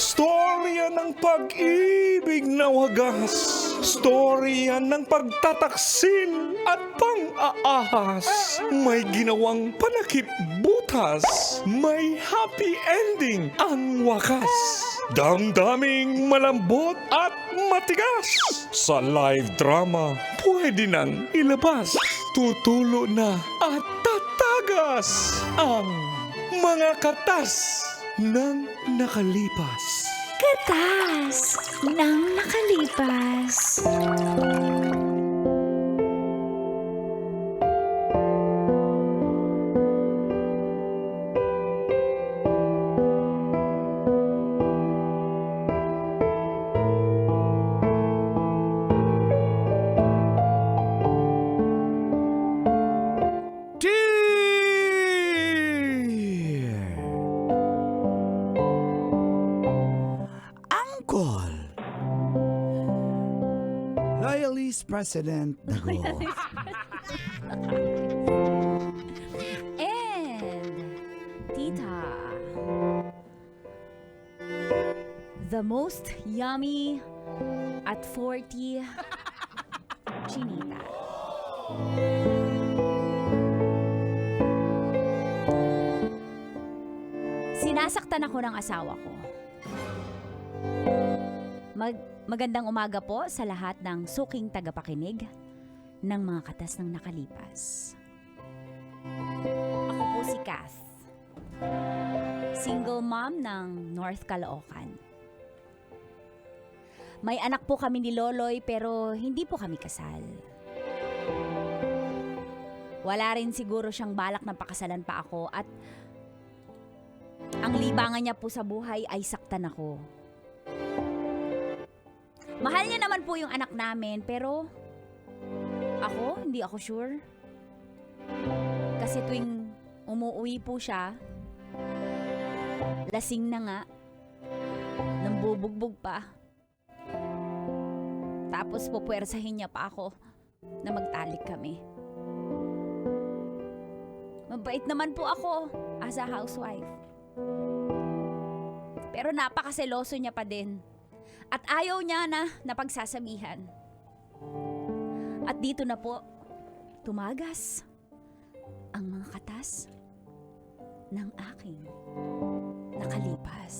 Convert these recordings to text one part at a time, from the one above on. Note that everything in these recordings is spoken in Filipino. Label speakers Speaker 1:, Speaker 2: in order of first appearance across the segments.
Speaker 1: Storya ng pag-ibig na wagas. Storya ng pagtataksil at pang-aahas. May ginawang panakip butas. May happy ending ang wakas. Damdaming malambot at matigas. Sa live drama, pwede nang ilabas. Tutulo na at tatagas ang mga katas ng nakalipas.
Speaker 2: Katas ng nakalipas.
Speaker 3: Loyalist President Dago.
Speaker 2: And Tita, the most yummy at 40 Chinita. Sinasaktan ako ng asawa ko. Magandang umaga po sa lahat ng suking tagapakinig ng mga katas ng nakalipas. Ako po si Kath, single mom ng North Caloocan. May anak po kami ni Loloy pero hindi po kami kasal. Wala rin siguro siyang balak na pakasalan pa ako at ang libangan niya po sa buhay ay saktan ako. Mahal niya naman po yung anak namin, pero hindi ako sure. Kasi tuwing umuwi po siya, lasing na nga, nambubugbog pa. Tapos pupuwersahin niya pa ako na magtalik kami. Mabait naman po ako as a housewife. Pero napakaseloso niya pa din. At ayaw niya na napagsasabihan. At dito na po, tumagas ang mga katas ng aking nakalipas.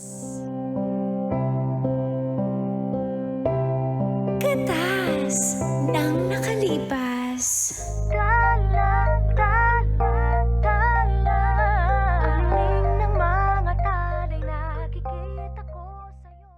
Speaker 2: Katas ng nakalipas. Aling ng mga talay nakikita ko sa'yo.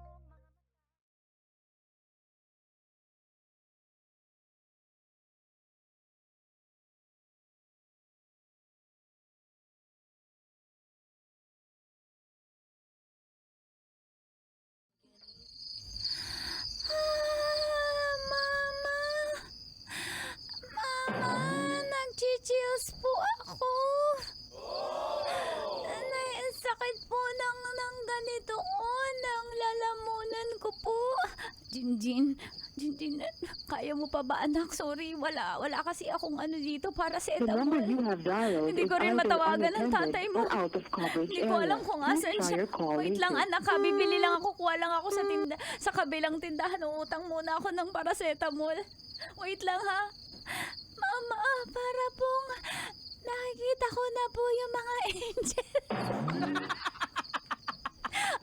Speaker 2: Nagchichills po ako. Sakit po ng ganito ng lalamunan ko po. Jinjin, kaya mo pa ba anak? Sorry, wala kasi akong dito para sa etamol. Hindi ko rin matawagan ang tatay mo. Hindi ko alam kung asan siya. Wait lang anak ha, bibili lang ako, kuha lang ako sa kabilang tindahan. Uutang muna ako ng paracetamol. Wait lang ha. Mama, para pong nakikita ko na po yung mga angel.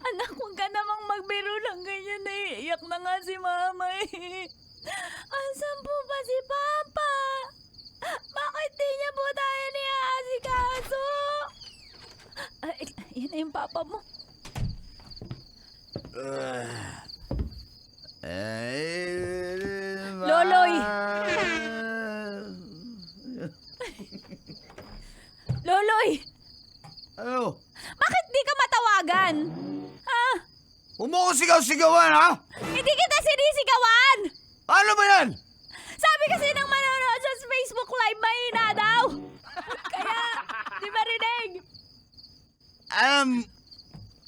Speaker 2: Anak, huwag ka namang magbiro lang ganyan. Naiiyak na nga si mama eh. Asan po ba si Papa? Bakit di niya po tayo niaasikaso? Yan na yung Papa mo. Loloy! Loloy!
Speaker 4: Ano?
Speaker 2: Bakit di ka matawagan? Ha?
Speaker 4: Huwag mo ko sigaw-sigawan, ha?
Speaker 2: Hindi kita sinisigawan!
Speaker 4: Ano ba yan?
Speaker 2: Sabi kasi ng manonood sa Facebook Live, mahina daw! Kaya, di ba rinig?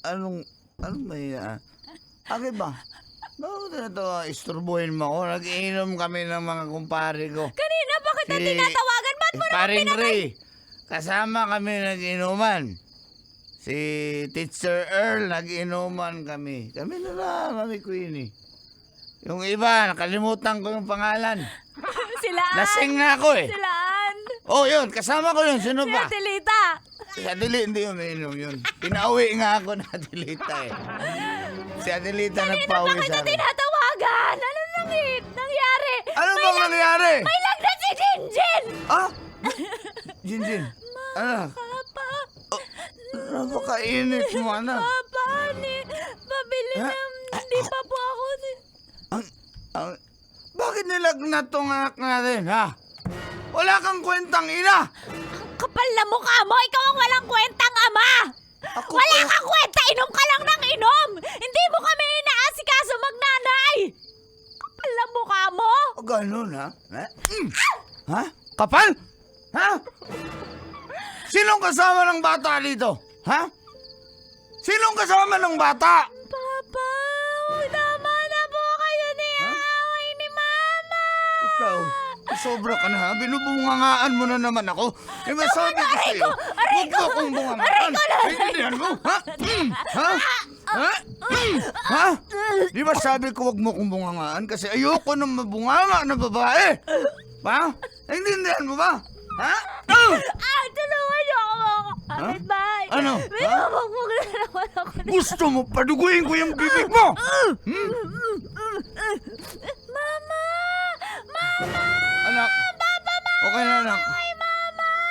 Speaker 4: Anong may... Bakit ba? Bakit na ito isturbuhin mo ako? Nag-iinom kami ng mga kumpare ko.
Speaker 2: Kanina, bakit na tinatawagan? Ba't mo naman
Speaker 4: Paring Ray, kasama kami nag-inuman. si Teacher Earl, nag-inuman kami. Kami na lang, Mami Queenie. Yung iba, nakalimutan ko yung pangalan.
Speaker 2: Silaan!
Speaker 4: Lasing na ako eh.
Speaker 2: Silaan!
Speaker 4: Oh, yun, kasama ko yun. Sino
Speaker 2: Si
Speaker 4: ba?
Speaker 2: Adelita!
Speaker 4: Si Adelita, hindi umiinom yun. Pinauwi nga ako na Adelita eh. Si Adelita nagpauwi
Speaker 2: Bakit
Speaker 4: sa
Speaker 2: na
Speaker 4: akin.
Speaker 2: tinatawagan? Ano nangyari?
Speaker 4: Ano bang nangyari?
Speaker 2: May lagnat si Jinjin!
Speaker 4: Ah? Jinjin, anak,
Speaker 2: Papa!
Speaker 4: napakainit mo, anak.
Speaker 2: Papa, pabili
Speaker 4: Ha?
Speaker 2: hindi pa po ako.
Speaker 4: Bakit nilagnat tong anak natin, ha? Wala kang kwentang ina.
Speaker 2: Kapal na mukha mo! Ikaw ang walang kwentang ama!
Speaker 4: Ako
Speaker 2: Wala
Speaker 4: pa-
Speaker 2: kang kwenta! Inom ka lang ng inom! Hindi mo kami inaasikaso magnanay! Kapal na mukha mo!
Speaker 4: O, ganun, ha? Ha? Ha? Kapal? Ha? Sinong kasama ng bata dito? Ha? Sinong kasama ng bata?
Speaker 2: Papa, tama na po kayo ni away ni Mama!
Speaker 4: Ikaw, sobra ka na, ha? Binubungangaan mo na naman ako. Eh, masabi ko sa'yo, huwag mo akong bungangaan. Naintindihan mo, ha? Ha? Ha? Ha? Di ba sabi ko huwag mo akong bungangaan kasi ayoko ng mabunganga na babae? Ha? Naintindihan mo ba? Ha?
Speaker 2: Tulungan niyo ako mga kapitbahay!
Speaker 4: Ano?
Speaker 2: May
Speaker 4: Ha?
Speaker 2: mabugbog na naman ako na.
Speaker 4: Gusto mo paduguin ko yung bibig mo?
Speaker 2: Mama! Mama!
Speaker 4: Anak, okay na anak.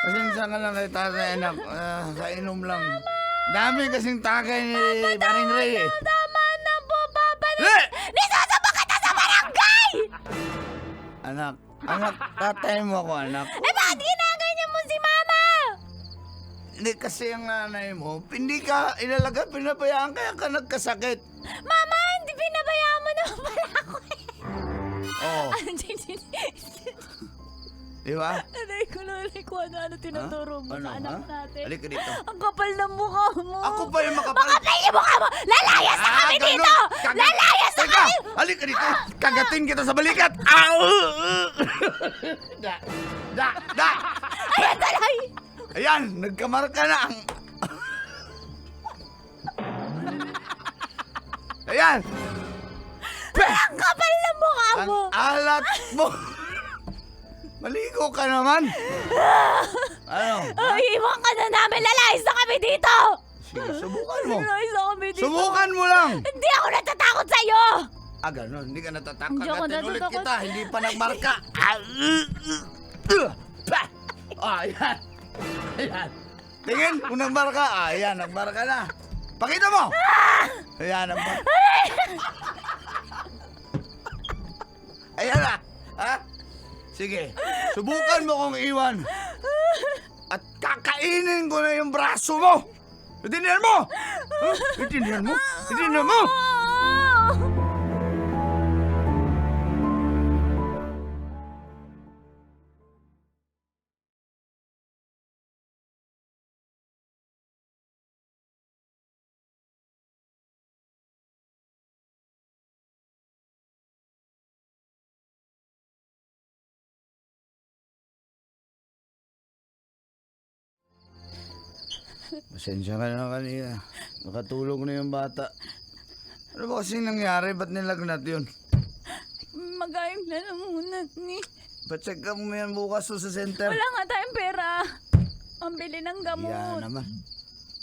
Speaker 4: Pasensya ka lang kay tatay anak. Kainom lang. Dami kasing tagay ni Paring Ray eh.
Speaker 2: Tama na po, Papa!
Speaker 4: Eh!
Speaker 2: Nisasama kita sa barangay!
Speaker 4: Anak, tatay mo ako anak.
Speaker 2: Eh, bakit ginaganyan mo si Mama?
Speaker 4: Hindi kasi ang nanay mo, hindi ka ilalaga, pinabayaan kaya ka nagkasakit.
Speaker 2: Mama, hindi pinabayaan mo naman pala ako eh.
Speaker 4: Oo, di ba?
Speaker 2: Aray ko ano tinuturo mo
Speaker 4: Ano,
Speaker 2: sa anak
Speaker 4: ha?
Speaker 2: natin.
Speaker 4: Halika dito.
Speaker 2: Ang kapal ng mukha mo.
Speaker 4: Ako pa yung makapal.
Speaker 2: Makapal yung mukha mo! Lalayas na kami
Speaker 4: ganun.
Speaker 2: dito! Lalayas na
Speaker 4: Teka,
Speaker 2: kami!
Speaker 4: halika dito. Kagatin kita sa balikat. Da.
Speaker 2: Ayan talay!
Speaker 4: Ayan, nagkamarka na ang... Ayan,
Speaker 2: Ang kapal ng mukha
Speaker 4: ang
Speaker 2: mo!
Speaker 4: alat mo. Maligo ka naman. Ano?
Speaker 2: Iwan ka na namin! Lalayas na kami dito!
Speaker 4: Sige, subukan mo.
Speaker 2: Lalayas na kami dito!
Speaker 4: Subukan mo lang.
Speaker 2: Hindi ako natatakot sa'yo!
Speaker 4: Ganun. Hindi ka natatakot.
Speaker 2: Hindi ako
Speaker 4: Kagatin ulit
Speaker 2: natatakot.
Speaker 4: kita. Hindi pa nagmarka. Ayan. Ayan. Tingin, kung nagmarka. Ayan, nagmarka na. Pakita mo. Ayan, nagmarka. Ayan na. Ha? Sige, subukan mo kong iwan. At kakainin ko na yung braso mo. Intindihan mo? Huh? Intindihan mo? Intindihan mo? Pasensya ka na kanina. Nakatulog na yung bata. Ano ba kasing nangyari? Ba't nilagnat yun?
Speaker 2: Magayong lalamunan ni.
Speaker 4: Pa-check up mo yan bukas sa center.
Speaker 2: Wala nga tayong pera. Pambili ng gamot.
Speaker 4: Yan naman.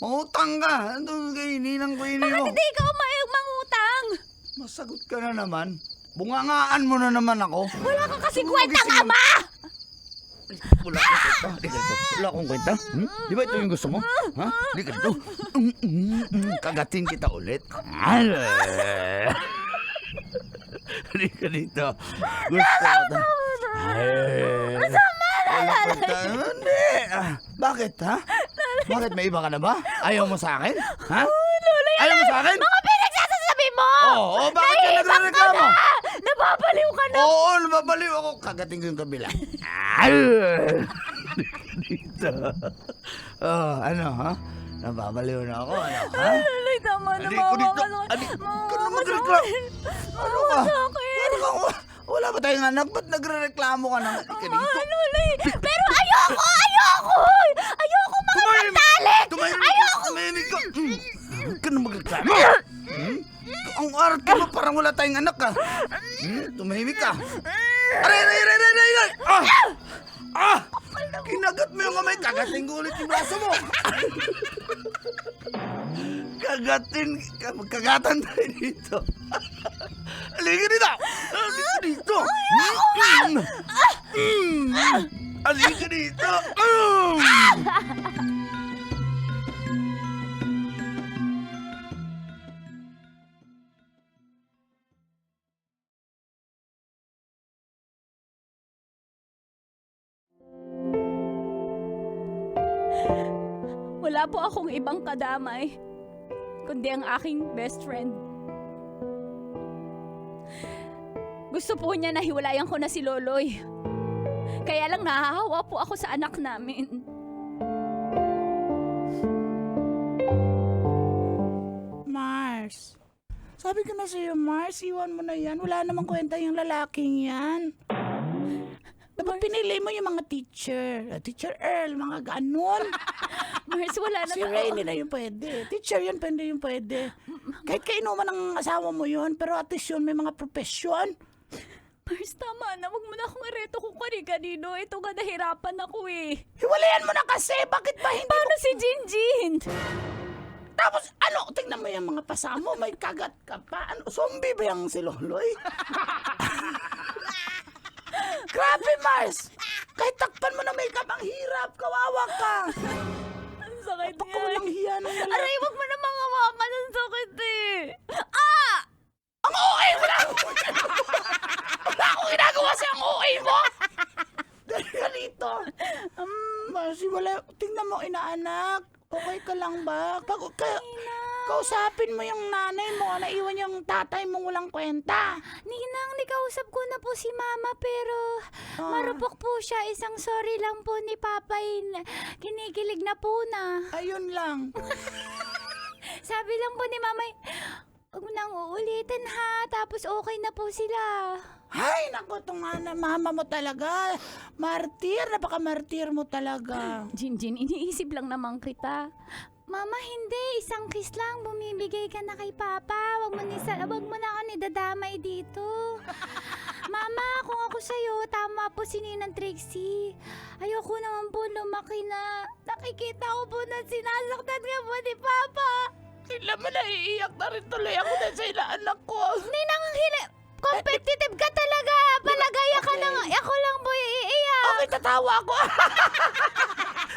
Speaker 4: Mangutang ka. Ano kay ninang ko ini
Speaker 2: Bakit
Speaker 4: mo?
Speaker 2: hindi ikaw mangutang?
Speaker 4: Masagot ka na naman. Bungangaan mo na naman ako.
Speaker 2: Wala ka kasi
Speaker 4: Ano
Speaker 2: kwentang
Speaker 4: magising?
Speaker 2: ama!
Speaker 4: Wala akong kwenta. Di ka dito. Wala akong kwenta. Di ba ito yung gusto mo? Ha? Di ka dito. Kagatin kita ulit. Di ka dito. Gusto ko ito. Wala kwenta. Hindi. Bakit, ha? Bakit? May iba ka na ba? Ayaw mo sa akin? Ha? Ayaw mo sa akin?
Speaker 2: Mga pinagsasasabi mo!
Speaker 4: Oo, bakit ka nagre-reklamo?
Speaker 2: Nababaliw ka na!
Speaker 4: Oo, nababaliw ako. Kagating ko yung kabila. Dito. Oh, ano, ha? Nababaliw na ako, ano, ha?
Speaker 2: Laloy, tama na
Speaker 4: Hindi ko dito.
Speaker 2: mga
Speaker 4: Hindi ka na magreklamo. Ano ka?
Speaker 2: Masakit!
Speaker 4: Ano ka? Wala ba tayong anak? Ba't nagre-reklamo ka na? Hindi ka dito.
Speaker 2: Laloy! Pero ayoko! Ayoko! Ayoko mga magtalik!
Speaker 4: Tumahimik ka.
Speaker 2: Ayoko!
Speaker 4: Tumahimik ka. Tama! Ang arte mo, parang wala tayong anak ka. Tumahimik ka. Aray! Kinagat mo yung kamay, kagatin ko ulit yung braso mo. Kagatan tayo dito. Halika dito! Halika dito! Halika dito!
Speaker 2: Wala po akong ibang kadamay, kundi ang aking best friend. Gusto po niya na hiwalayan ko na si Loloy. Kaya lang nahahawa po ako sa anak namin.
Speaker 5: Mars. Sabi ko na sa'yo, Mars, iwan mo na yan. Wala namang kwenta yung lalaking yan. Dapat pinili mo yung mga teacher. Teacher Earl, mga ganon.
Speaker 2: Mars, wala na
Speaker 5: Si Rainy na yung pwede. Teacher yun, pwede yung pwede. Kahit kainuman ng asawa mo yun, pero at least yun may mga profesyon.
Speaker 2: Mars, tama na. Huwag mo na akong ireto kung kani-kanino. Ito nga nahirapan ako eh.
Speaker 5: Hiwalayan mo na kasi. Bakit ba hindi
Speaker 2: Paano si Jinjin?
Speaker 5: Tapos, ano, tingnan mo yung mga pasamo, may kagat ka pa. Ano, zombie ba yung si Loloy? Grabe, Mars! Kahit takpan mo na makeup, ang hirap, kawawa ka.
Speaker 2: Ang sakit
Speaker 5: Baka
Speaker 2: nga.
Speaker 5: walang hiya ng lalaki.
Speaker 2: Aray, huwag mo na mga hawakan. Ang sakit eh.
Speaker 5: Ang OA mo na! Wala akong ginagawa sa ang OA mo! Dali ka dito. Mars, wala, tingnan mo, inaanak. Okay ka lang ba? Kausapin mo yung nanay mo, naiwan yung tatay mong walang kwenta.
Speaker 2: Ninang, nikausap ko na po si Mama pero marupok po siya. Isang sorry lang po ni Papa. Kinikilig na po na.
Speaker 5: Ayun lang.
Speaker 2: Sabi lang po ni Mama, huwag mo nang uulitin ha. Tapos okay na po sila.
Speaker 5: Ay, naku, itong mama mo talaga. Martir, napaka-martir mo talaga.
Speaker 2: Jinjin, iniisip lang naman kita. Mama, hindi. Isang kiss lang. Bumibigay ka na kay Papa. Wag mo na ako nidadamay dito. Mama, kung ako sa'yo, tama po si Ninang Trixie. Ayoko naman po lumaki na. Nakikita ko po na sinasaktan ka po ni Papa.
Speaker 5: Sila mo na iiyak na rin tuloy ako na sa anak ko.
Speaker 2: Ninang, competitive ka talaga. Palagaya ka lang. Ako lang po iiyak.
Speaker 5: Okay, tatawa ako.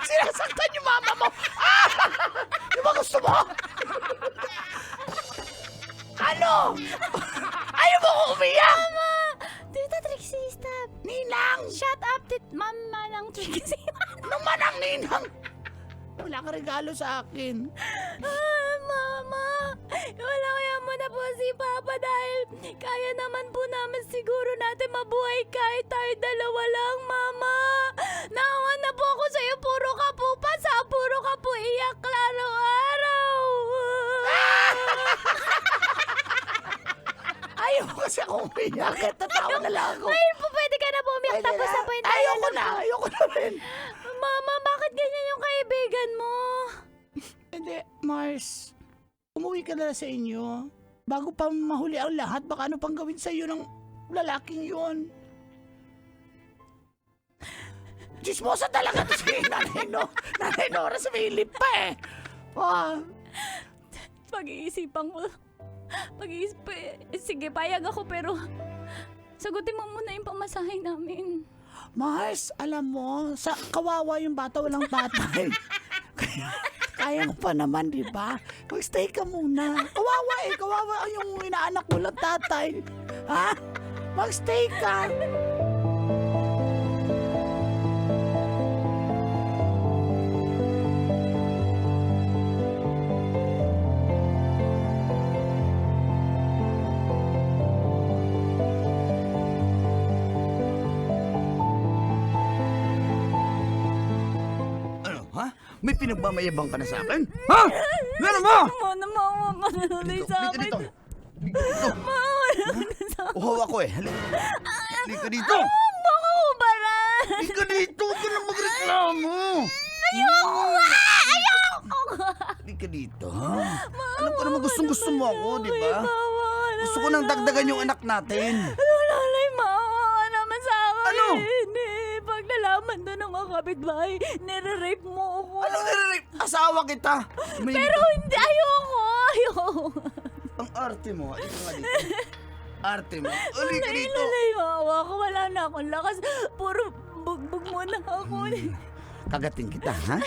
Speaker 5: Sinasaktan yung mama mo. Di ba gusto mo? Ano? Ayaw mo ko umiyak?
Speaker 2: Mama! Tita Trixie, stop.
Speaker 5: Ninang!
Speaker 2: Shut up, Mama ng Trixie.
Speaker 5: Naman ang ninang! Wala ka regalo sa akin.
Speaker 2: Mama, wala mo na po si Papa dahil kaya naman po namin siguro natin mabuhay kahit tayo dalawa lang, Mama. Naawa na po ako sa'yo, puro ka po pasa, puro ka po iyak araw-araw.
Speaker 5: Ayaw mo kasi akong umiyak. Tatawa na lang ako.
Speaker 2: Ngayon po pwede ka na po umiyak,
Speaker 5: Pwede
Speaker 2: tapos
Speaker 5: na.
Speaker 2: na po yung
Speaker 5: Ayoko na rin.
Speaker 2: Mama, bakit ganyan yung kaibigan mo?
Speaker 5: Hindi, Mars. Umuwi ka na sa inyo. Bago pa mahuli ang lahat, baka ano pang gawin sa iyo ng lalaking yun. Chismosa talaga to si Nanay Nora sa Philip pa eh.
Speaker 2: Pag-iisipan ko. Sige, payag ako pero sagutin mo muna yung pamasahe namin.
Speaker 5: Mars, alam mo, sa kawawa yung bata walang tatay. Kaya mo pa naman, di ba? Mag-stay ka muna. Kawawa yung inaanak walang tatay. Ha? Mag-stay ka.
Speaker 4: Ano, ha? May pinagmamayabang ka na sa akin? Ha? Meron mo?
Speaker 2: Mama, manunulay
Speaker 4: Dito,
Speaker 2: sa
Speaker 4: dito,
Speaker 2: akin.
Speaker 4: dito. Dito. Uhaw ako eh. Halika dito.
Speaker 2: Baka ubaran.
Speaker 4: Halika dito. Huwag ka na magreklamo.
Speaker 2: Ayoko nga!
Speaker 4: Halika ka dito. Alam ko naman gusto mo ako, di ba?
Speaker 2: Maawa
Speaker 4: Gusto ko nang dagdagan yung anak natin.
Speaker 2: Lolay, maawa ka naman sa akin.
Speaker 4: Ano?
Speaker 2: Pag nalaman doon ng mga kapitbahay, nire-rape mo ako.
Speaker 4: Ano nire-rape? Asawa kita.
Speaker 2: Pero hindi, ayoko.
Speaker 4: Ang arte mo. Ito nga dito. Arte mo. Uli ka dito.
Speaker 2: Lolay, maawa ko. Wala na akong lakas. Puro bugbog mo na ako.
Speaker 4: Kagating kita, ha?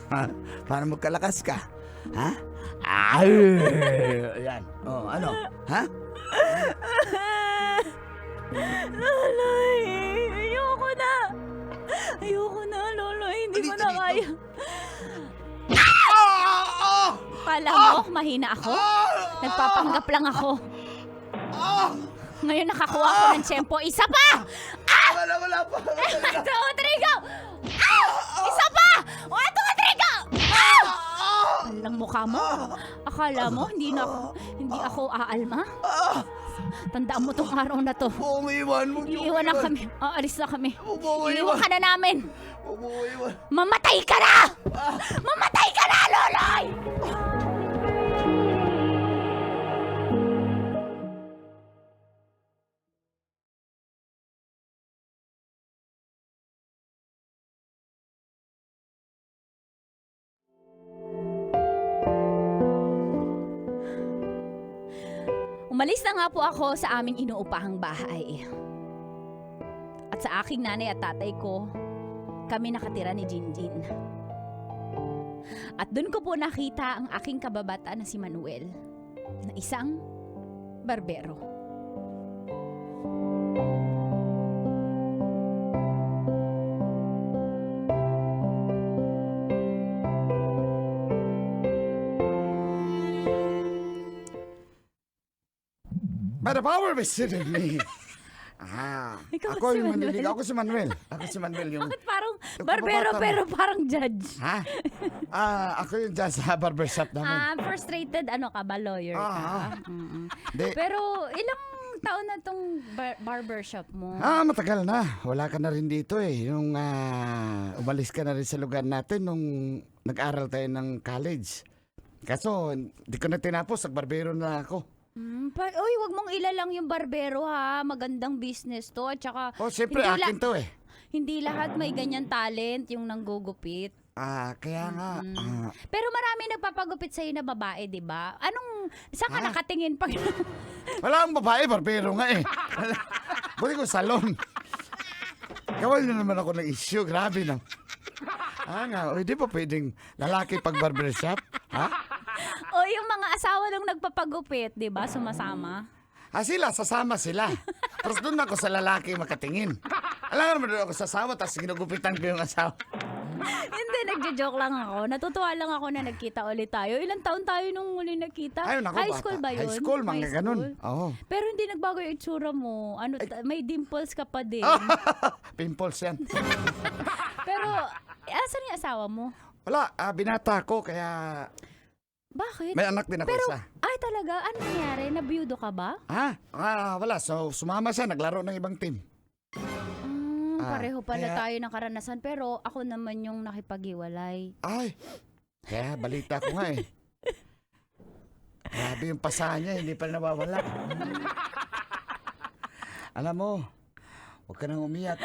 Speaker 4: Ha? Para magkalakas ka. Ha? Ay! Ayan. Oh, ano? Ha?
Speaker 2: Lolay, ayoko na. Ayoko na, Loloy. Hindi ko
Speaker 4: Halika
Speaker 2: na
Speaker 4: dito.
Speaker 2: kaya.
Speaker 4: Ah!
Speaker 2: Kala mo, mahina ako? Nagpapanggap lang ako.
Speaker 4: Ah!
Speaker 2: Ngayon nakakuha ko ng tiyempo. Isa pa!
Speaker 4: Wala pa.
Speaker 2: 1, 2, 3, go! Isa pa! 1, 2, 3, go! Alang mukha mo? Akala mo, hindi ako aalma? Tandaan mo tong araw na to.
Speaker 4: Huwag mo iwan.
Speaker 2: Iiwan na kami. Aalis na kami.
Speaker 4: Huwag mo
Speaker 2: Iiwan ka na namin.
Speaker 4: Huwag mo iwan.
Speaker 2: Mamatay ka na! Mamatay ka na, Loloy! Umalis na nga po ako sa aming inuupahang bahay. At sa aking nanay at tatay ko, kami nakatira ni Jinjin. At doon ko po nakita ang aking kababata na si Manuel, na isang barbero.
Speaker 4: By the power vested in me.
Speaker 2: Ikaw
Speaker 4: Ako
Speaker 2: si
Speaker 4: yung
Speaker 2: Manuel.
Speaker 4: manlilig. Ako si Manuel. Ako si Manuel yung...
Speaker 2: Bakit parang
Speaker 4: Yung
Speaker 2: barbero
Speaker 4: kababata mo.
Speaker 2: pero parang judge?
Speaker 4: Ha? Ako yung dyan sa barbershop namin.
Speaker 2: Frustrated ano ka ba? Lawyer ka? Mm-mm.
Speaker 4: Di.
Speaker 2: Pero ilang taon na tong barbershop mo?
Speaker 4: Matagal na. Wala ka na rin dito eh. Yung umalis ka na rin sa lugar natin nung nag-aral tayo ng college. Kaso, di ko na tinapos. Nagbarbero na ako.
Speaker 2: Uy, wag mong ilalang yung barbero ha. Magandang business to. At saka,
Speaker 4: Oh, siyempre
Speaker 2: hindi
Speaker 4: akin to eh.
Speaker 2: hindi lahat may ganyan talent yung nanggugupit.
Speaker 4: Kaya nga.
Speaker 2: Pero marami nagpapagupit sa'yo na babae, di ba? Saan ka nakatingin pag...
Speaker 4: Wala akong babae, barbero nga eh. Buti ko salon. Kawal na naman ako ng issue. Grabe na. Nga, di ba pwedeng lalaki pag barbershop? Ha?
Speaker 2: o yung mga asawa nung nagpapagupit, di ba? Sumasama.
Speaker 4: Sasama sila. Tapos doon ako sa lalaki makatingin. Alam nga naman doon ako sa asawa, tapos ginugupitan ko yung asawa.
Speaker 2: Hindi, nagjo-joke lang ako. Natutuwa lang ako na nagkita ulit tayo. Ilang taon tayo nung uli nagkita?
Speaker 4: Ayun ako,
Speaker 2: High
Speaker 4: bata.
Speaker 2: school ba yun?
Speaker 4: High school, mga
Speaker 2: High
Speaker 4: ganun.
Speaker 2: school?
Speaker 4: Oo.
Speaker 2: Pero hindi nagbago yung itsura mo. May dimples ka pa din.
Speaker 4: Pimples yan.
Speaker 2: Pero, asan yung asawa mo?
Speaker 4: Wala, binata ko, kaya
Speaker 2: Bakit?
Speaker 4: may anak din ako
Speaker 2: Pero,
Speaker 4: isa.
Speaker 2: ay talaga, ano nangyari? Nabiyudo ka ba?
Speaker 4: Wala. So, sumama siya, naglaro ng ibang team.
Speaker 2: Pareho pala
Speaker 4: kaya-
Speaker 2: tayo ng karanasan. Pero ako naman yung nakipag-iwalay.
Speaker 4: Kaya balita ko nga eh. Grabe yung pasa niya, hindi pa nawawala. Alam mo, huwag ka nang umiyak.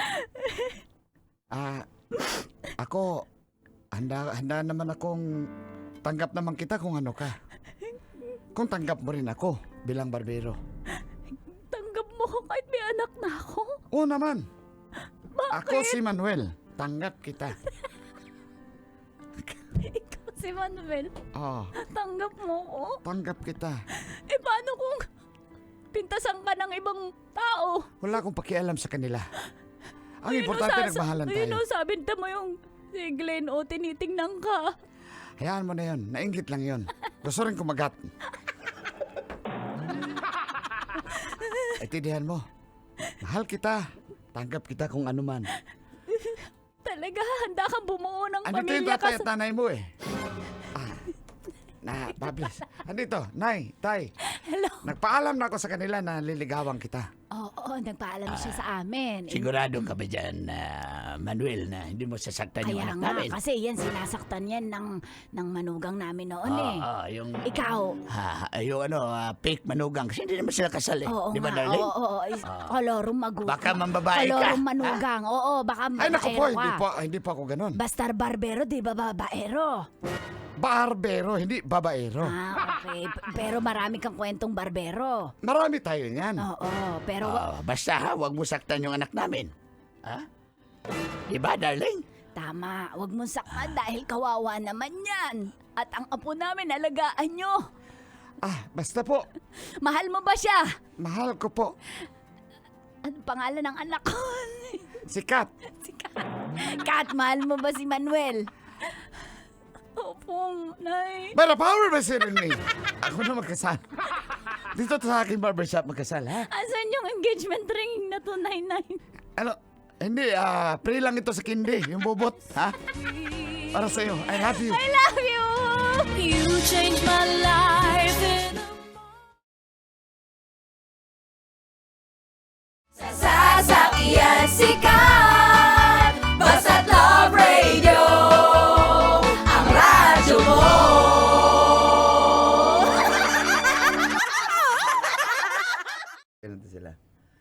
Speaker 4: Ako, handa naman akong tanggap naman kita kung ano ka. Kung tanggap mo rin ako bilang barbero.
Speaker 2: Tanggap mo ko kahit may anak na ako?
Speaker 4: Oo naman. Ako si Manuel. Tanggap kita.
Speaker 2: Ikaw si Manuel.
Speaker 4: Oo,
Speaker 2: Tanggap mo ko?
Speaker 4: tanggap kita.
Speaker 2: Paano kung pintasan ka ng ibang tao?
Speaker 4: Wala akong pakialam sa kanila. Ang importante, nagmahalan tayo.
Speaker 2: Sabi mo yung si Glenn o tinitingnan ka.
Speaker 4: Hayaan mo na yun. Nainggit lang yun. Gusto rin kumagat. Itindihan mo. Mahal kita. Tanggap kita kung ano man.
Speaker 2: Talaga, handa kang bumuo ng
Speaker 4: Andito yung
Speaker 2: pamilya
Speaker 4: tatay
Speaker 2: ka
Speaker 4: at nanay mo eh. Pablis. Andito, Nay, Tay.
Speaker 2: Hello.
Speaker 4: Nagpaalam na ako sa kanila na liligawan kita.
Speaker 2: Oo, nagpaalam siya sa amin.
Speaker 5: Sigurado ka ba dyan, Manuel, na hindi mo sasaktan yung
Speaker 2: Kaya
Speaker 5: anak
Speaker 2: nga,
Speaker 5: namin.
Speaker 2: kasi yan, sinasaktan yan ng manugang namin noon eh.
Speaker 5: Yung...
Speaker 2: Ikaw.
Speaker 5: Yung fake manugang. Kasi hindi naman sila kasal eh.
Speaker 2: Oo
Speaker 5: Di ba,
Speaker 2: nga,
Speaker 5: darling?
Speaker 2: oo. Kolorum magugang.
Speaker 5: Baka mambabae ka.
Speaker 2: Kolorum manugang. Oo, baka
Speaker 3: Ay, naku po,
Speaker 2: babaero ka.
Speaker 3: hindi pa ako ganon.
Speaker 2: Bastar barbero, di ba babaero?
Speaker 3: Barbero, hindi babaero.
Speaker 2: Okay. Pero marami kang kwentong barbero.
Speaker 3: Marami tayo niyan.
Speaker 2: Oo, pero...
Speaker 5: Basta ha, huwag mo saktan yung anak namin. Ha? Di ba, darling?
Speaker 2: Tama, wag mong saktan dahil kawawa naman yan. At ang apo namin, alagaan nyo.
Speaker 3: Basta po,
Speaker 2: Mahal mo ba siya?
Speaker 3: mahal ko po.
Speaker 2: Ano pangalan ng anak ko?
Speaker 3: Si Kat.
Speaker 2: Si Kat. Kat, mahal mo ba si Manuel? Opo, Nay.
Speaker 3: By the power of me. Ako na magkasal. Dito sa aking barbershop magkasal, ha?
Speaker 2: Asan yung engagement ring na to, Nay?
Speaker 3: Ano? Hindi, free lang ito sa kindi, yung bobot, ha? Para sa'yo, I love you.
Speaker 2: I love you! You changed my life.